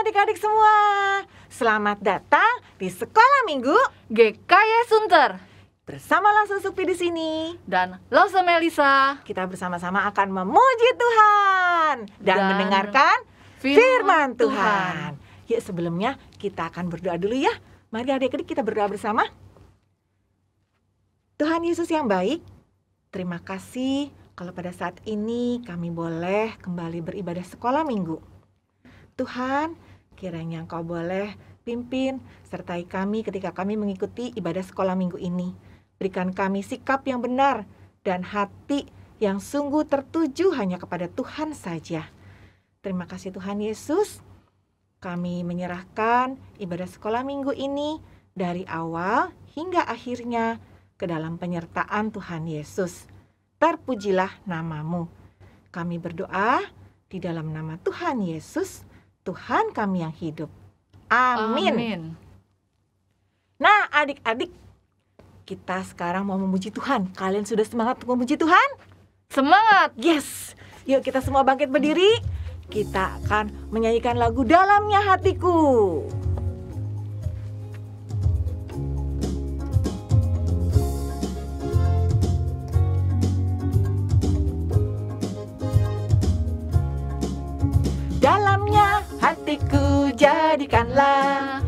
adik-adik semua, selamat datang di Sekolah Minggu GKY Sunter. Bersama Langsung Sukti di sini dan Lause Melisa. Kita bersama-sama akan memuji Tuhan dan mendengarkan firman Tuhan. Yuk, sebelumnya kita akan berdoa dulu ya. Mari adik-adik kita berdoa bersama. Tuhan Yesus yang baik, terima kasih kalau pada saat ini kami boleh kembali beribadah sekolah minggu. Tuhan, kiranya Engkau boleh pimpin sertai kami ketika kami mengikuti ibadah sekolah minggu ini. Berikan kami sikap yang benar dan hati yang sungguh tertuju hanya kepada Tuhan saja. Terima kasih Tuhan Yesus. Kami menyerahkan ibadah sekolah minggu ini dari awal hingga akhirnya ke dalam penyertaan Tuhan Yesus. Terpujilah nama-Mu. Kami berdoa di dalam nama Tuhan Yesus, Tuhan kami yang hidup. Amin. Amin. Nah, adik-adik, kita sekarang mau memuji Tuhan. Kalian sudah semangat untuk memuji Tuhan? Semangat! Yes! Yuk kita semua bangkit berdiri. Kita akan menyanyikan lagu Dalamnya Hatiku. Dalamnya hatiku jadikanlah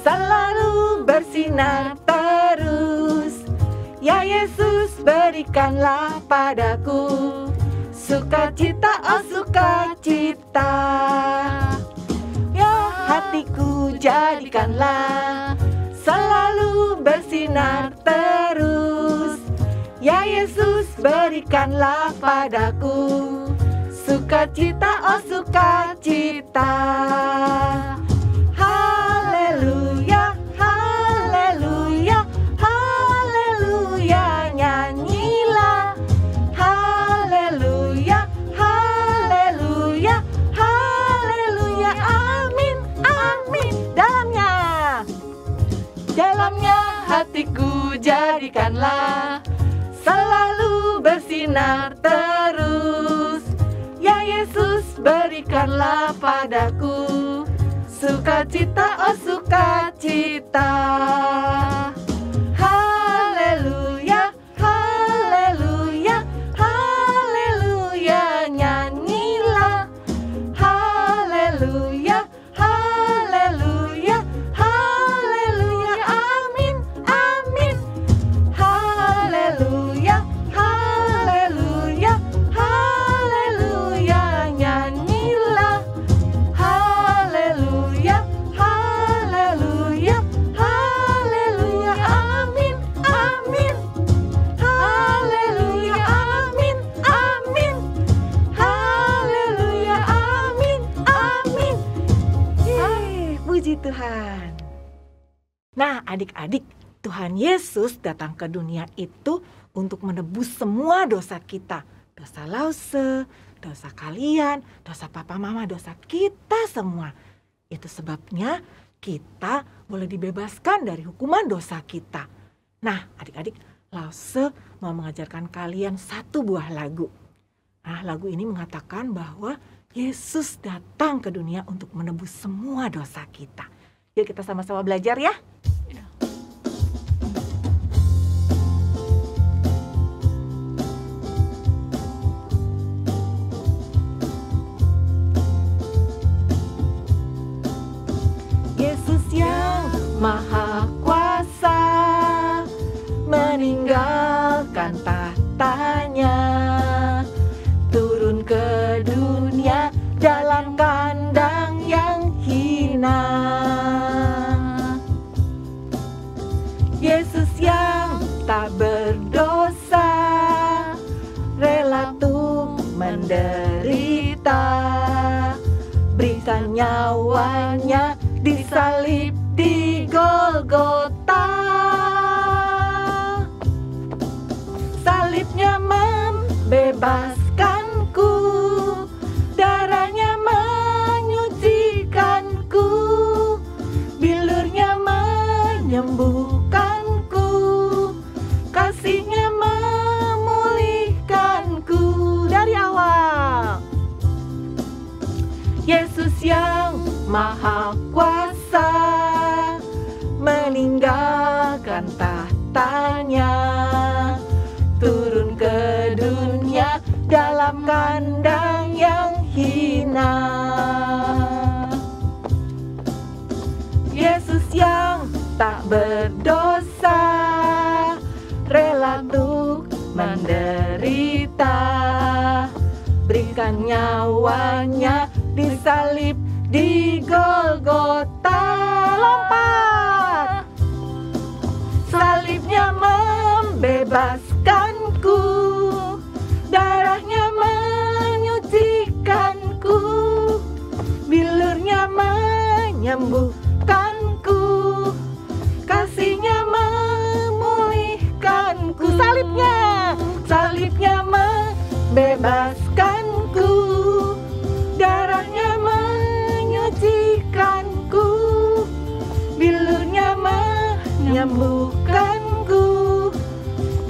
selalu bersinar terus. Ya Yesus, berikanlah padaku sukacita, oh sukacita. Ya hatiku jadikanlah selalu bersinar terus. Ya Yesus, berikanlah padaku sukacita, oh sukacita. Haleluya, haleluya, haleluya, nyanyilah. Haleluya, haleluya, haleluya, amin, amin. Dalamnya hatiku jadikanlah selalu bersinar terus. Ya Yesus, berikanlah padaku sukacita, oh sukacita. Haleluya, haleluya, haleluya, nyanyilah. Haleluya, haleluya, haleluya, amin, amin. Haleluya, haleluya, haleluya, nyanyilah. Haleluya, haleluya, haleluya, amin, amin. Haleluya, amin, amin. Haleluya, amin, amin. Yeay, puji Tuhan. Nah, adik-adik, Tuhan Yesus datang ke dunia itu untuk menebus semua dosa kita. Dosa Lause, dosa kalian, dosa papa mama, dosa kita semua. Itu sebabnya kita boleh dibebaskan dari hukuman dosa kita. Nah, adik-adik, Lause mau mengajarkan kalian satu buah lagu. Nah, lagu ini mengatakan bahwa Yesus datang ke dunia untuk menebus semua dosa kita. Yuk kita sama-sama belajar ya. Yesus yang Maha Kuasa meninggalkan tahtanya, turun ke dunia dalam kandang yang hina. bebaskanku, darahnya menyucikanku, bilurnya menyembuhkanku, kasihnya memulihkanku. Dari awal, Yesus yang Maha Kuasa meninggalkan tahtanya, turun ke dunia dalam kandang yang hina. Yesus yang tak berdosa rela untuk menderita, berikan nyawanya disalib di Golgota. Lompat! Salibnya membebaskanku, darahnya menyucikanku, bilurnya menyembuhkanku, kasihnya memulihkanku. Salibnya membebaskanku, darahnya menyucikanku, bilurnya menyembuhkanku,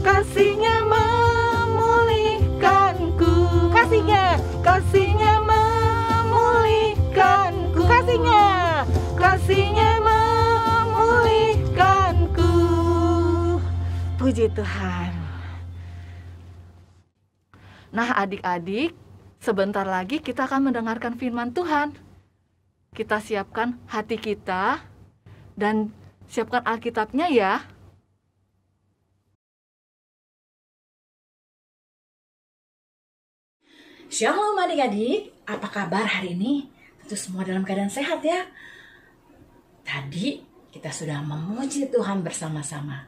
kasihnya memulihkanku. Kasihnya memulihkanku, kasihnya memulihkanku. Puji Tuhan. Nah, adik-adik, sebentar lagi kita akan mendengarkan firman Tuhan. Kita siapkan hati kita dan siapkan Alkitabnya ya. Shalom adik-adik, apa kabar hari ini? Tentu semua dalam keadaan sehat ya. Tadi kita sudah memuji Tuhan bersama-sama.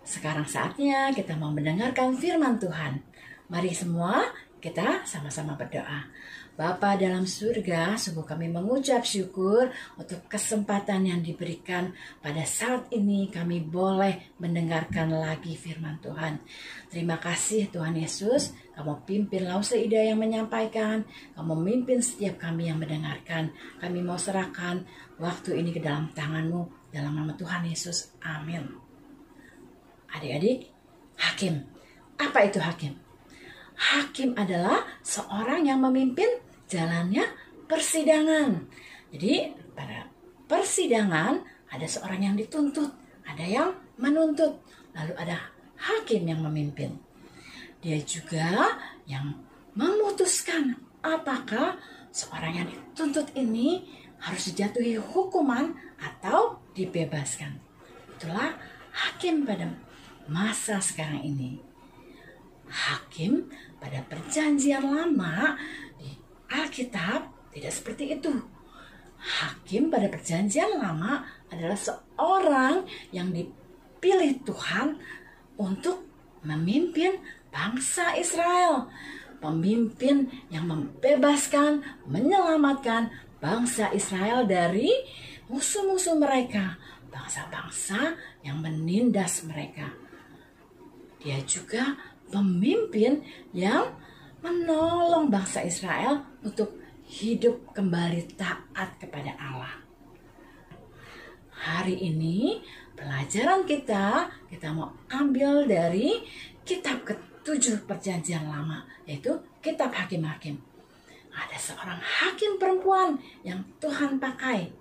Sekarang saatnya kita mau mendengarkan firman Tuhan. Mari semua kita sama-sama berdoa. Bapa dalam surga, sungguh kami mengucap syukur untuk kesempatan yang diberikan pada saat ini kami boleh mendengarkan lagi firman Tuhan. Terima kasih Tuhan Yesus, kamu pimpin Lause Ida yang menyampaikan, kamu mimpin setiap kami yang mendengarkan. Kami mau serahkan waktu ini ke dalam tangan-Mu, dalam nama Tuhan Yesus, amin. Adik-adik, hakim. Apa itu hakim? Hakim adalah seorang yang memimpin jalannya persidangan. Jadi pada persidangan ada seorang yang dituntut, ada yang menuntut, lalu ada hakim yang memimpin. Dia juga yang memutuskan apakah seorang yang dituntut ini harus dijatuhi hukuman atau dibebaskan. Itulah hakim pada masa sekarang ini. Hakim pada perjanjian lama di Alkitab tidak seperti itu. Hakim pada perjanjian lama adalah seorang yang dipilih Tuhan untuk memimpin bangsa Israel. Pemimpin yang membebaskan, menyelamatkan bangsa Israel dari musuh-musuh mereka, bangsa-bangsa yang menindas mereka. Dia juga pemimpin yang menolong bangsa Israel untuk hidup kembali taat kepada Allah. Hari ini pelajaran kita mau ambil dari kitab ke-7 perjanjian lama, yaitu kitab Hakim-Hakim. Ada seorang hakim perempuan yang Tuhan pakai,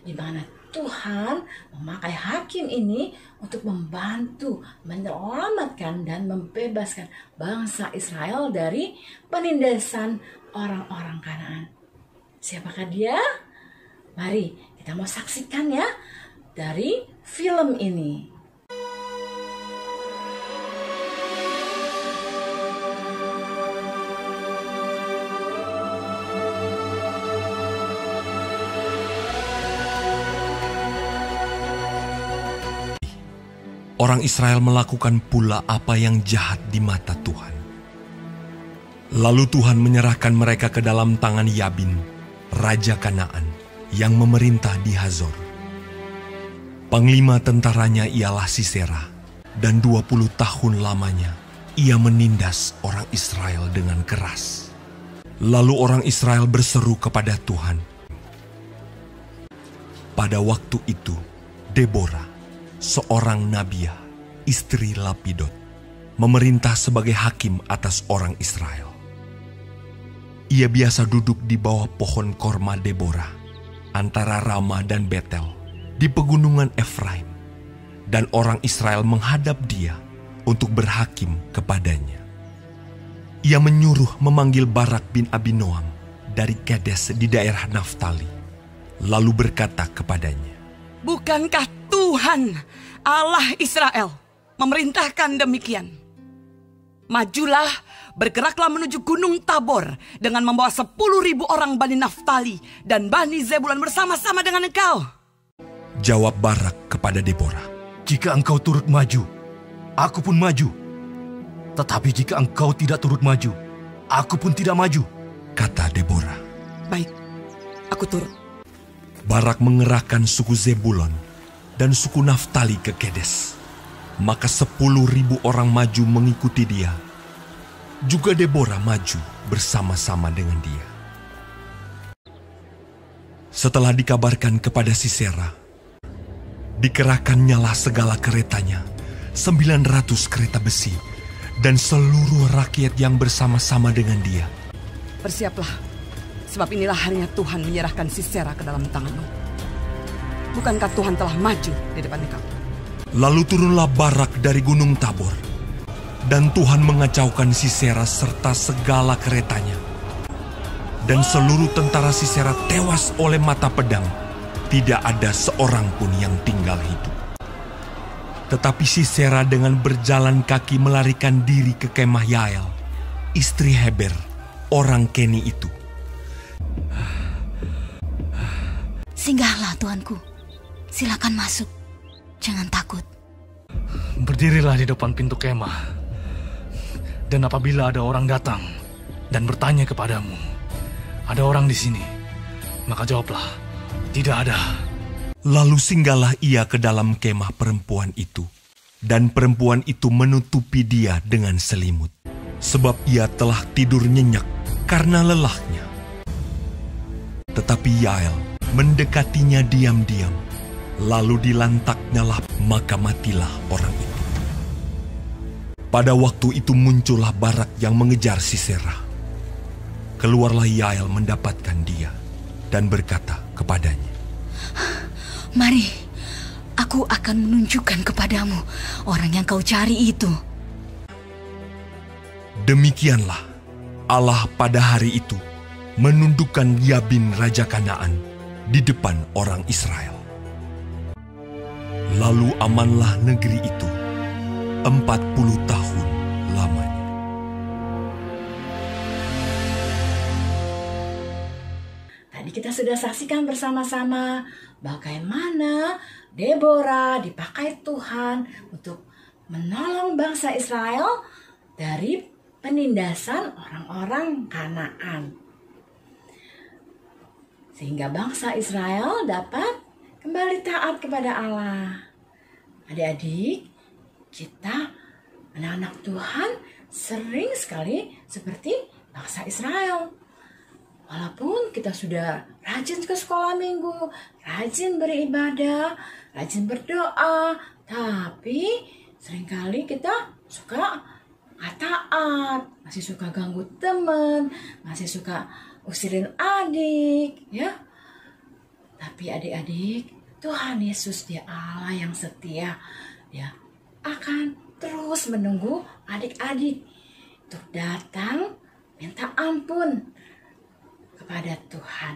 di mana Tuhan memakai hakim ini untuk membantu, menyelamatkan dan membebaskan bangsa Israel dari penindasan orang-orang Kanaan. Siapakah dia? Mari kita mau saksikan ya dari film ini. Orang Israel melakukan pula apa yang jahat di mata Tuhan. Lalu Tuhan menyerahkan mereka ke dalam tangan Yabin, Raja Kanaan, yang memerintah di Hazor. Panglima tentaranya ialah Sisera, dan 20 tahun lamanya ia menindas orang Israel dengan keras. Lalu orang Israel berseru kepada Tuhan. Pada waktu itu, Deborah, seorang nabiah, istri Lapidot, memerintah sebagai hakim atas orang Israel. Ia biasa duduk di bawah pohon korma Deborah, antara Rama dan Betel, di pegunungan Efraim, dan orang Israel menghadap dia untuk berhakim kepadanya. Ia menyuruh memanggil Barak bin Abinoam dari Kades di daerah Naftali, lalu berkata kepadanya, "Bukankah Tuhan Allah Israel memerintahkan demikian? Majulah, bergeraklah menuju Gunung Tabor dengan membawa 10.000 orang Bani Naftali dan Bani Zebulun bersama-sama dengan engkau." Jawab Barak kepada Deborah, "Jika engkau turut maju, aku pun maju. Tetapi jika engkau tidak turut maju, aku pun tidak maju," kata Deborah. "Baik, aku turut." Barak mengerahkan suku Zebulon dan suku Naftali ke Kedes. Maka 10.000 orang maju mengikuti dia. Juga Deborah maju bersama-sama dengan dia. Setelah dikabarkan kepada Sisera, dikerahkannyalah segala keretanya, 900 kereta besi, dan seluruh rakyat yang bersama-sama dengan dia. "Bersiaplah, sebab inilah harinya Tuhan menyerahkan Sisera ke dalam tanganmu. Bukankah Tuhan telah maju di depan engkau?" Lalu turunlah Barak dari Gunung Tabor, dan Tuhan mengacaukan Sisera serta segala keretanya. Dan seluruh tentara Sisera tewas oleh mata pedang, tidak ada seorang pun yang tinggal hidup. Tetapi Sisera dengan berjalan kaki melarikan diri ke kemah Yael, istri Heber, orang Keni itu. "Singgahlah Tuanku, silakan masuk, jangan takut." Berdirilah di depan pintu kemah. Dan apabila ada orang datang dan bertanya kepadamu, "Ada orang di sini?" maka jawablah, "Tidak ada." Lalu singgahlah ia ke dalam kemah perempuan itu, dan perempuan itu menutupi dia dengan selimut, sebab ia telah tidur nyenyak karena lelahnya. Tetapi Yael mendekatinya diam-diam, lalu dilantaknyalah, maka matilah orang itu. Pada waktu itu muncullah Barak yang mengejar Sisera. Keluarlah Yael mendapatkan dia, dan berkata kepadanya, "Mari, aku akan menunjukkan kepadamu orang yang kau cari itu." Demikianlah Allah pada hari itu menundukkan Yabin Raja Kanaan di depan orang Israel. Lalu amanlah negeri itu 40 tahun lamanya. Tadi kita sudah saksikan bersama-sama bagaimana Deborah dipakai Tuhan untuk menolong bangsa Israel dari penindasan orang-orang Kanaan. Sehingga bangsa Israel dapat kembali taat kepada Allah. Adik-adik, kita anak-anak Tuhan sering sekali seperti bangsa Israel. Walaupun kita sudah rajin ke sekolah minggu, rajin beribadah, rajin berdoa, tapi seringkali kita suka nggak taat, masih suka ganggu teman, masih suka usirin adik, ya. Tapi adik-adik, Tuhan Yesus dia Allah yang setia, dia akan terus menunggu adik-adik untuk datang minta ampun kepada Tuhan.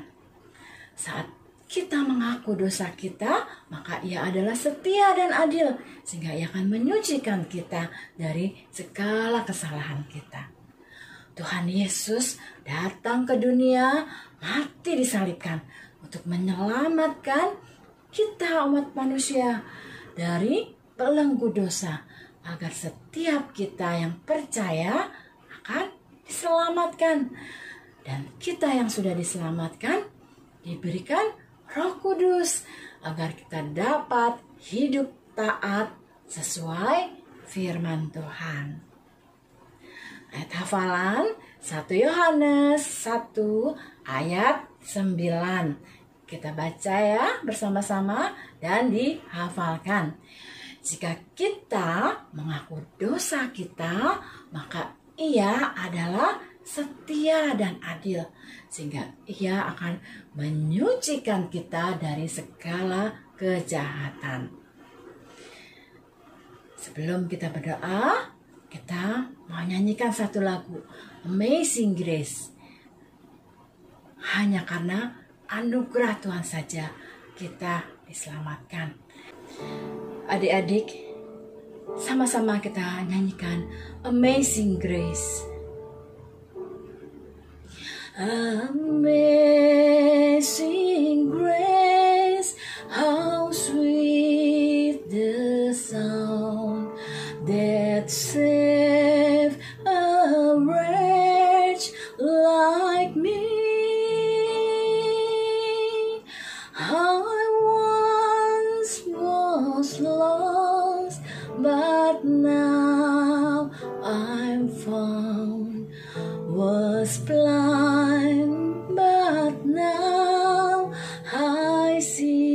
Saat kita mengaku dosa kita, maka Ia adalah setia dan adil, sehingga Ia akan menyucikan kita dari segala kesalahan kita. Tuhan Yesus datang ke dunia, mati disalibkan untuk menyelamatkan kita umat manusia dari belenggu dosa, agar setiap kita yang percaya akan diselamatkan. Dan kita yang sudah diselamatkan diberikan Roh Kudus agar kita dapat hidup taat sesuai firman Tuhan. Ayat hafalan 1 Yohanes 1 ayat 9. Kita baca ya bersama-sama dan dihafalkan. Jika kita mengaku dosa kita, maka Ia adalah setia dan adil, sehingga Ia akan menyucikan kita dari segala kejahatan. Sebelum kita berdoa, kita mau nyanyikan satu lagu, Amazing Grace. Hanya karena anugerah Tuhan saja kita diselamatkan. Adik-adik, sama-sama kita nyanyikan Amazing Grace. Amazing grace, how sweet the sound that saved a wretch like me. I once was lost, but now I'm found. Was blind, but now I see.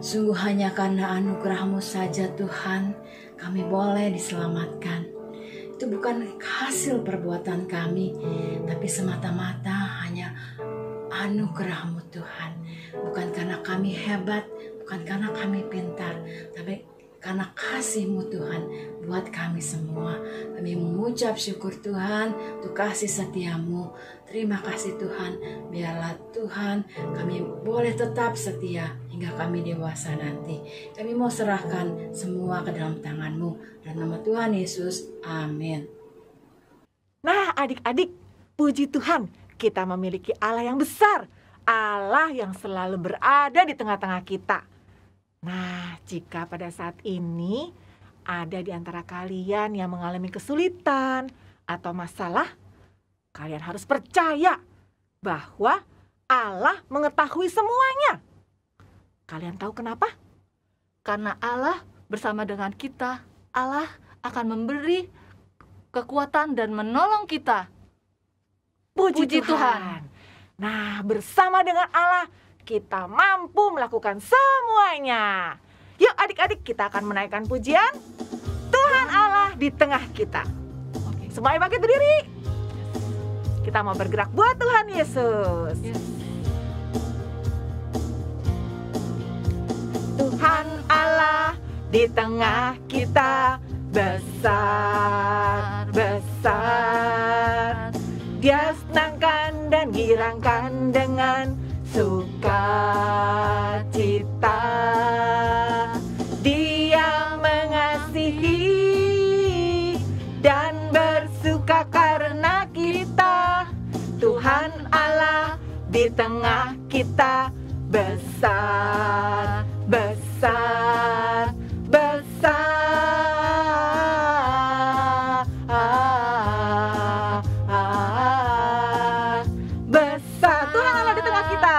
Sungguh hanya karena anugerah-Mu saja Tuhan, kami boleh diselamatkan. Itu bukan hasil perbuatan kami, tapi semata-mata hanya anugerah-Mu Tuhan. Bukan karena kami hebat, bukan karena kami pintar, tapi karena kasih-Mu Tuhan buat kami semua. Kami mengucap syukur Tuhan untuk kasih setia-Mu. Terima kasih Tuhan, biarlah Tuhan kami boleh tetap setia hingga kami dewasa nanti. Kami mau serahkan semua ke dalam tangan-Mu. Dalam nama Tuhan Yesus, amin. Nah adik-adik, puji Tuhan, kita memiliki Allah yang besar. Allah yang selalu berada di tengah-tengah kita. Nah, jika pada saat ini ada di antara kalian yang mengalami kesulitan atau masalah, kalian harus percaya bahwa Allah mengetahui semuanya. Kalian tahu kenapa? Karena Allah bersama dengan kita. Allah akan memberi kekuatan dan menolong kita. Puji Tuhan. Nah, bersama dengan Allah kita mampu melakukan semuanya. Yuk adik-adik, kita akan menaikkan pujian Tuhan Allah di tengah kita. Oke, semuanya bangkit berdiri. Kita mau bergerak buat Tuhan Yesus. Tuhan Allah di tengah kita, besar, besar. Dia senangkan dan girangkan dengan sukacita. Dia mengasihi dan bersuka karena kita. Tuhan Allah di tengah kita, besar, besar, besar. Besar Tuhan Allah di tengah kita.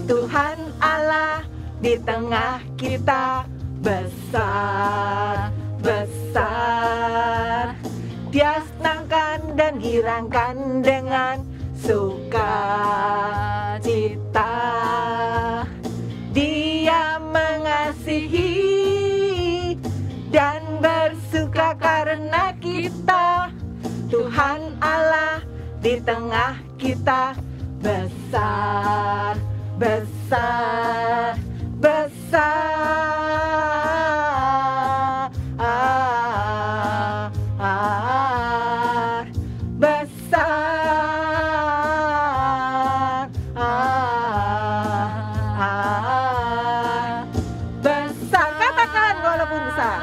Tuhan Allah di tengah kita, besar, besar. Dia senangkan dan girangkan dengan sukacita. Dia mengasihi dan bersuka karena kita. Tuhan Allah di tengah kita, besar, besar, besar. Besar. Besar, katakan walaupun besar.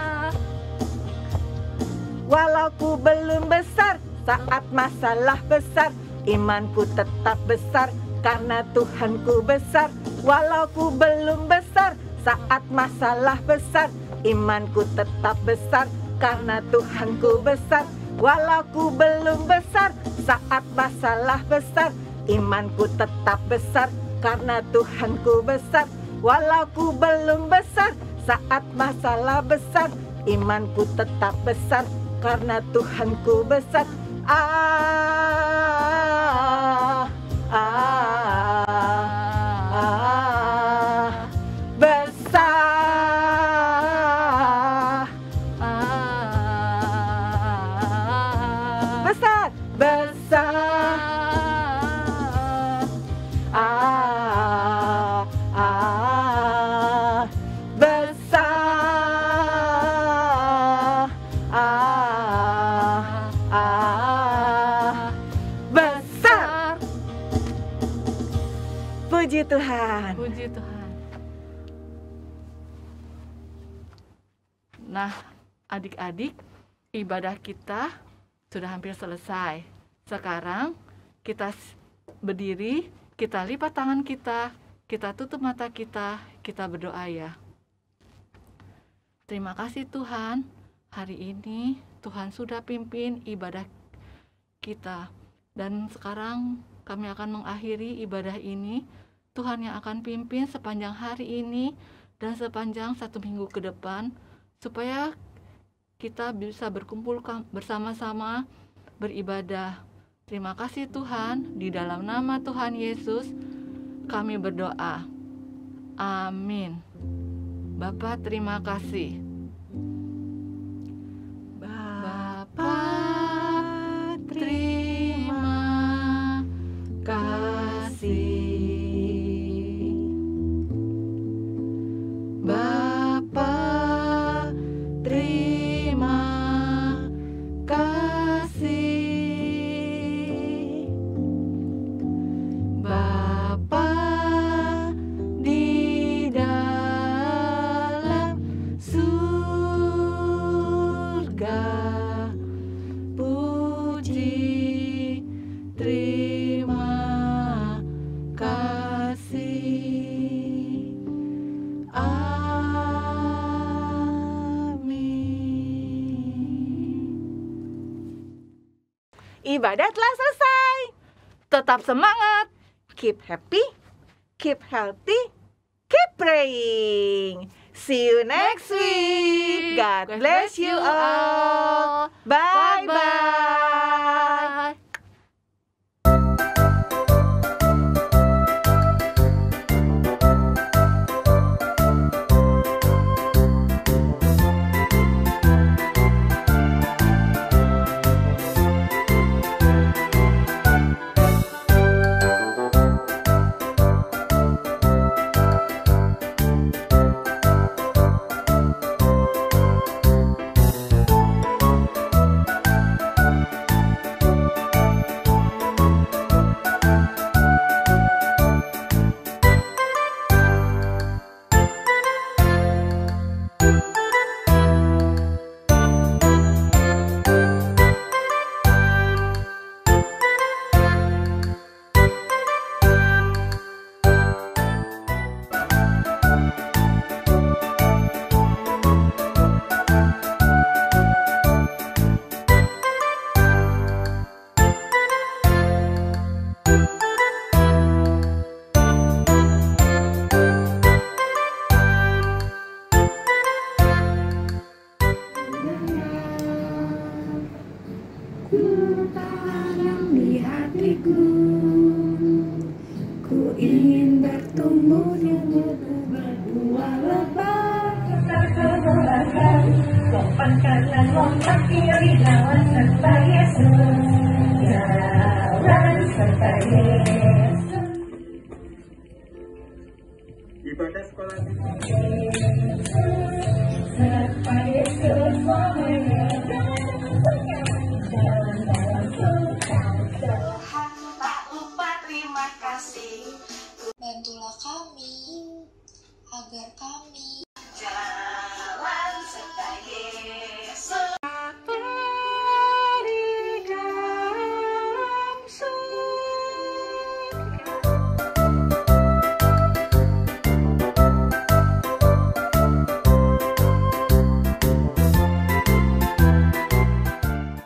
Walau ku belum besar saat masalah besar, imanku tetap besar karena Tuhanku besar. Walau ku belum besar saat masalah besar, imanku tetap besar karena Tuhanku besar. Walau ku belum besar saat masalah besar, imanku tetap besar karena Tuhanku besar. Walau ku belum besar Saat masalah besar, imanku tetap besar karena Tuhanku besar. Besar. Besar. Besar. Besar. Puji Tuhan. Puji Tuhan. Nah, adik-adik, ibadah kita sudah hampir selesai. Sekarang kita berdiri, kita lipat tangan kita tutup mata kita berdoa ya. Terima kasih Tuhan, hari ini Tuhan sudah pimpin ibadah kita. Dan sekarang kami akan mengakhiri ibadah ini. Tuhan yang akan pimpin sepanjang hari ini dan sepanjang 1 minggu ke depan, supaya kita bisa berkumpul bersama-sama beribadah. Terima kasih Tuhan, di dalam nama Tuhan Yesus kami berdoa. Amin. Bapa, terima kasih. Bapa, terima kasih. Bapa, terima kasih. Bapa di dalam surga, puji terima kasih. Ibadah telah selesai. Tetap semangat. Keep happy, keep healthy, keep praying. See you next week. God bless you all. Bye-bye. Tanam di hatiku, ku ingin bertumbuh berbuah lebat. Terkeluarkan, lompat kanan, lompat kiri, lawan serta Yesus, jalan serta Yesus. Ibadah sekolah serta Yesus semuanya. Tuhan tak lupa terima kasih. Bantulah kami agar kami jalan